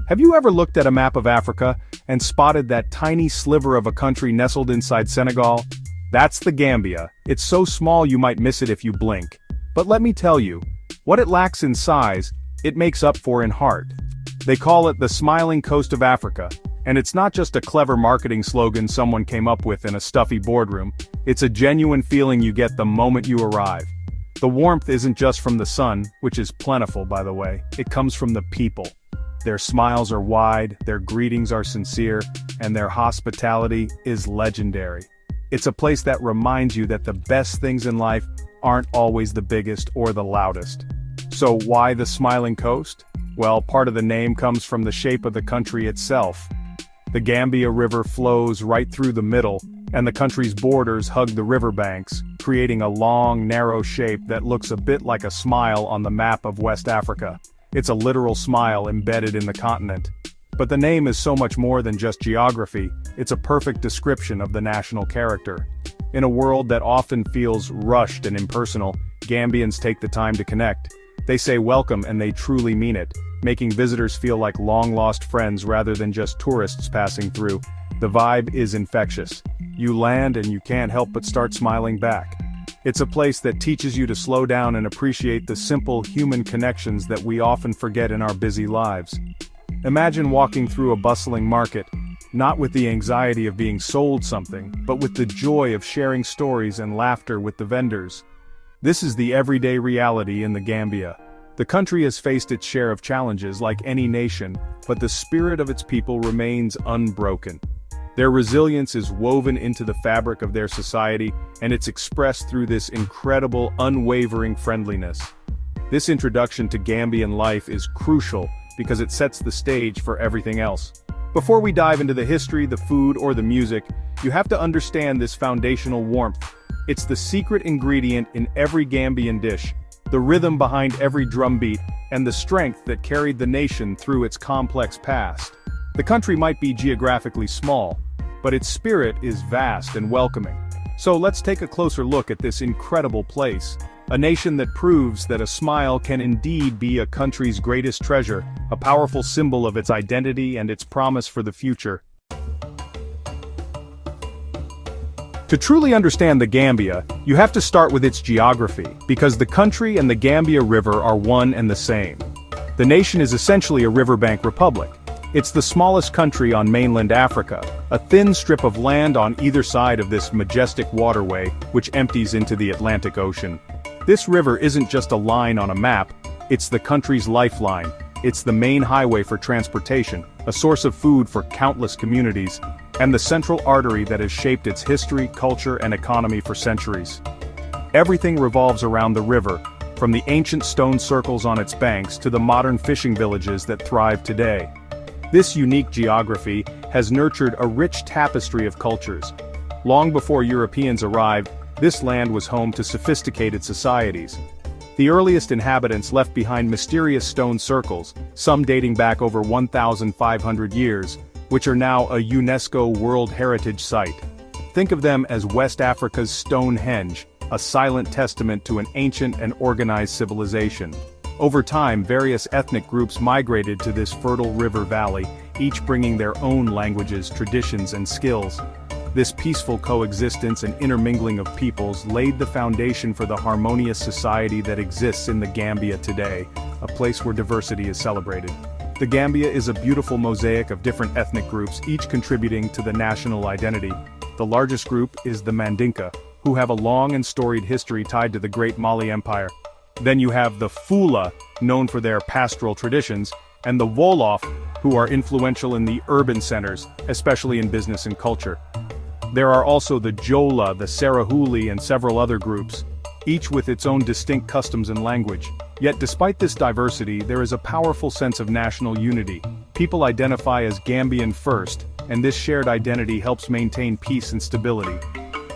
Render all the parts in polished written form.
Have you ever looked at a map of Africa and spotted that tiny sliver of a country nestled inside Senegal? That's the Gambia. It's so small you might miss it if you blink. But let me tell you, what it lacks in size, it makes up for in heart. They call it the smiling coast of Africa, and it's not just a clever marketing slogan someone came up with in a stuffy boardroom, it's a genuine feeling you get the moment you arrive. The warmth isn't just from the sun, which is plentiful by the way, it comes from the people. Their smiles are wide, their greetings are sincere, and their hospitality is legendary. It's a place that reminds you that the best things in life aren't always the biggest or the loudest. So why the Smiling Coast? Well, part of the name comes from the shape of the country itself. The Gambia River flows right through the middle, and the country's borders hug the riverbanks, creating a long, narrow shape that looks a bit like a smile on the map of West Africa. It's a literal smile embedded in the continent. But the name is so much more than just geography, it's a perfect description of the national character. In a world that often feels rushed and impersonal, Gambians take the time to connect. They say welcome and they truly mean it, making visitors feel like long-lost friends rather than just tourists passing through. The vibe is infectious. You land and you can't help but start smiling back. It's a place that teaches you to slow down and appreciate the simple human connections that we often forget in our busy lives. Imagine walking through a bustling market, not with the anxiety of being sold something, but with the joy of sharing stories and laughter with the vendors. This is the everyday reality in the Gambia. The country has faced its share of challenges like any nation, but the spirit of its people remains unbroken. Their resilience is woven into the fabric of their society, and it's expressed through this incredible, unwavering friendliness. This introduction to Gambian life is crucial because it sets the stage for everything else. Before we dive into the history, the food, or the music, you have to understand this foundational warmth. It's the secret ingredient in every Gambian dish, the rhythm behind every drumbeat, and the strength that carried the nation through its complex past. The country might be geographically small, but its spirit is vast and welcoming. So let's take a closer look at this incredible place, a nation that proves that a smile can indeed be a country's greatest treasure, a powerful symbol of its identity and its promise for the future. To truly understand the Gambia, you have to start with its geography, because the country and the Gambia River are one and the same. The nation is essentially a riverbank republic. It's the smallest country on mainland Africa, a thin strip of land on either side of this majestic waterway, which empties into the Atlantic Ocean. This river isn't just a line on a map, it's the country's lifeline. It's the main highway for transportation, a source of food for countless communities, and the central artery that has shaped its history, culture, and economy for centuries. Everything revolves around the river, from the ancient stone circles on its banks to the modern fishing villages that thrive today. This unique geography has nurtured a rich tapestry of cultures. Long before Europeans arrived, this land was home to sophisticated societies. The earliest inhabitants left behind mysterious stone circles, some dating back over 1,500 years, which are now a UNESCO World Heritage Site. Think of them as West Africa's Stonehenge, a silent testament to an ancient and organized civilization. Over time, various ethnic groups migrated to this fertile river valley, each bringing their own languages, traditions, and skills. This peaceful coexistence and intermingling of peoples laid the foundation for the harmonious society that exists in the Gambia today, a place where diversity is celebrated. The Gambia is a beautiful mosaic of different ethnic groups, each contributing to the national identity. The largest group is the Mandinka, who have a long and storied history tied to the Great Mali Empire. Then you have the Fula, known for their pastoral traditions, and the Wolof, who are influential in the urban centers, especially in business and culture. There are also the Jola, the Sarahuli, and several other groups, each with its own distinct customs and language. Yet despite this diversity, there is a powerful sense of national unity. People identify as Gambian first, and this shared identity helps maintain peace and stability.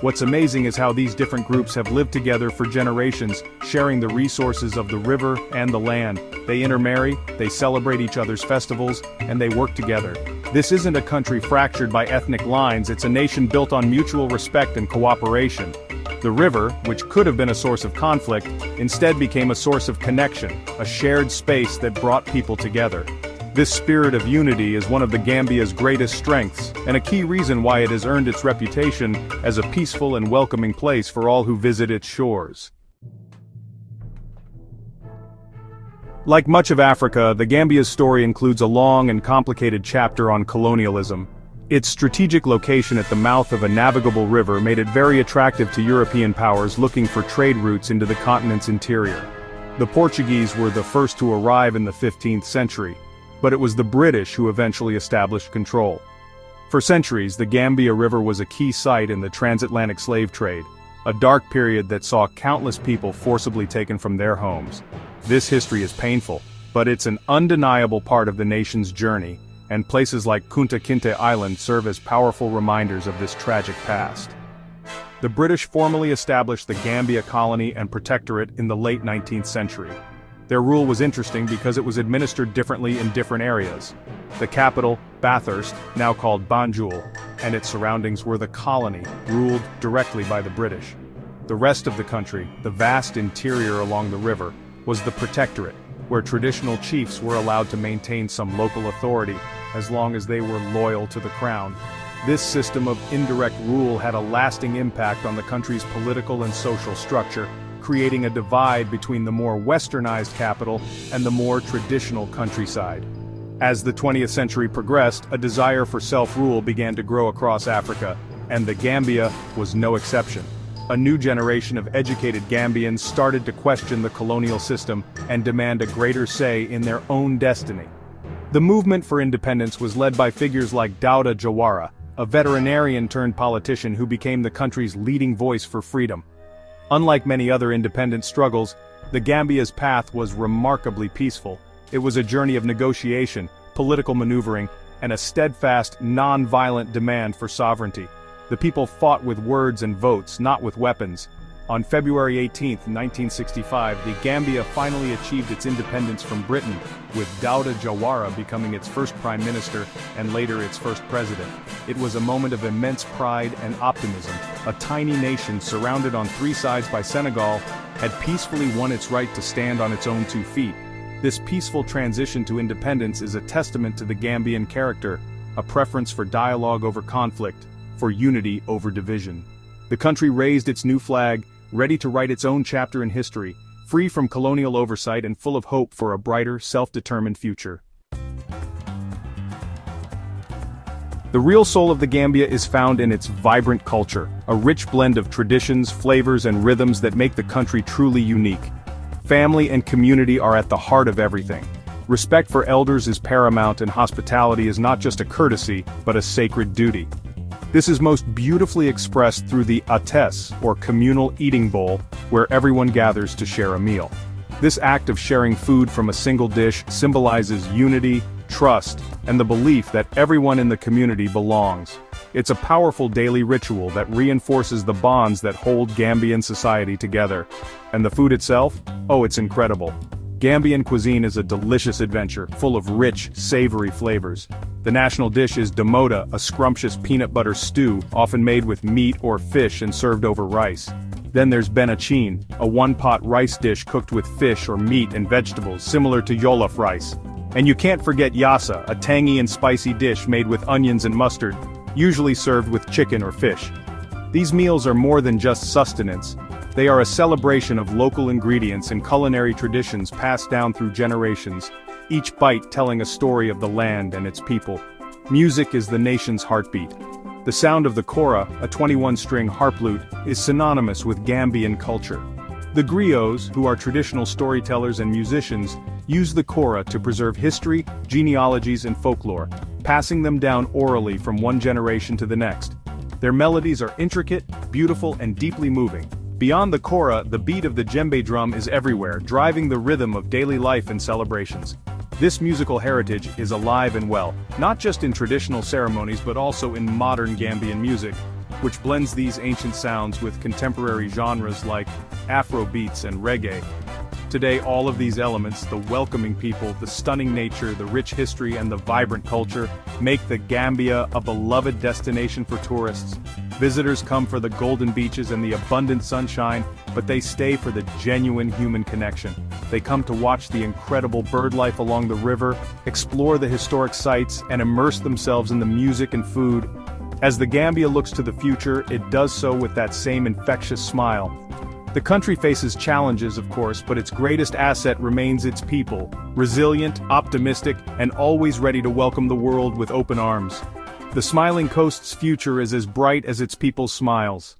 What's amazing is how these different groups have lived together for generations, sharing the resources of the river and the land. They intermarry, they celebrate each other's festivals, and they work together. This isn't a country fractured by ethnic lines, it's a nation built on mutual respect and cooperation. The river, which could have been a source of conflict, instead became a source of connection, a shared space that brought people together. This spirit of unity is one of the Gambia's greatest strengths, and a key reason why it has earned its reputation as a peaceful and welcoming place for all who visit its shores. Like much of Africa, the Gambia's story includes a long and complicated chapter on colonialism. Its strategic location at the mouth of a navigable river made it very attractive to European powers looking for trade routes into the continent's interior. The Portuguese were the first to arrive in the 15th century, but it was the British who eventually established control. For centuries, the Gambia River was a key site in the transatlantic slave trade, a dark period that saw countless people forcibly taken from their homes. This history is painful, but it's an undeniable part of the nation's journey, and places like Kunta Kinte Island serve as powerful reminders of this tragic past. The British formally established the Gambia colony and protectorate in the late 19th century. Their rule was interesting because it was administered differently in different areas. The capital, Bathurst, now called Banjul, and its surroundings were the colony, ruled directly by the British. The rest of the country, the vast interior along the river, was the protectorate, where traditional chiefs were allowed to maintain some local authority, as long as they were loyal to the crown. This system of indirect rule had a lasting impact on the country's political and social structure, creating a divide between the more westernized capital and the more traditional countryside. As the 20th century progressed, a desire for self-rule began to grow across Africa, and the Gambia was no exception. A new generation of educated Gambians started to question the colonial system and demand a greater say in their own destiny. The movement for independence was led by figures like Dawda Jawara, a veterinarian-turned-politician who became the country's leading voice for freedom. Unlike many other independence struggles, the Gambia's path was remarkably peaceful. It was a journey of negotiation, political maneuvering, and a steadfast, non-violent demand for sovereignty. The people fought with words and votes, not with weapons. On February 18, 1965, the Gambia finally achieved its independence from Britain, with Dawda Jawara becoming its first prime minister and later its first president. It was a moment of immense pride and optimism. A tiny nation surrounded on three sides by Senegal had peacefully won its right to stand on its own 2 feet. This peaceful transition to independence is a testament to the Gambian character, a preference for dialogue over conflict, for unity over division. The country raised its new flag, ready to write its own chapter in history, free from colonial oversight and full of hope for a brighter, self-determined future. The real soul of the Gambia is found in its vibrant culture, a rich blend of traditions, flavors, and rhythms that make the country truly unique. Family and community are at the heart of everything. Respect for elders is paramount, and hospitality is not just a courtesy, but a sacred duty. This is most beautifully expressed through the ates, or communal eating bowl, where everyone gathers to share a meal. This act of sharing food from a single dish symbolizes unity, trust, and the belief that everyone in the community belongs. It's a powerful daily ritual that reinforces the bonds that hold Gambian society together. And the food itself? Oh, it's incredible. Gambian cuisine is a delicious adventure, full of rich, savory flavors. The national dish is damoda, a scrumptious peanut butter stew, often made with meat or fish and served over rice. Then there's benachin, a one-pot rice dish cooked with fish or meat and vegetables, similar to jollof rice. And you can't forget yassa, a tangy and spicy dish made with onions and mustard, usually served with chicken or fish. These meals are more than just sustenance. They are a celebration of local ingredients and culinary traditions passed down through generations, each bite telling a story of the land and its people. Music is the nation's heartbeat. The sound of the kora, a 21-string harp lute, is synonymous with Gambian culture. The griots, who are traditional storytellers and musicians, use the kora to preserve history, genealogies, and folklore, passing them down orally from one generation to the next. Their melodies are intricate, beautiful, and deeply moving. Beyond the kora, the beat of the djembe drum is everywhere, driving the rhythm of daily life and celebrations. This musical heritage is alive and well, not just in traditional ceremonies but also in modern Gambian music, which blends these ancient sounds with contemporary genres like Afro beats and reggae. Today, all of these elements, the welcoming people, the stunning nature, the rich history, and the vibrant culture, make the Gambia a beloved destination for tourists. Visitors come for the golden beaches and the abundant sunshine, but they stay for the genuine human connection. They come to watch the incredible bird life along the river, explore the historic sites, and immerse themselves in the music and food. As the Gambia looks to the future, it does so with that same infectious smile. The country faces challenges, of course, but its greatest asset remains its people, resilient, optimistic, and always ready to welcome the world with open arms. The smiling coast's future is as bright as its people's smiles.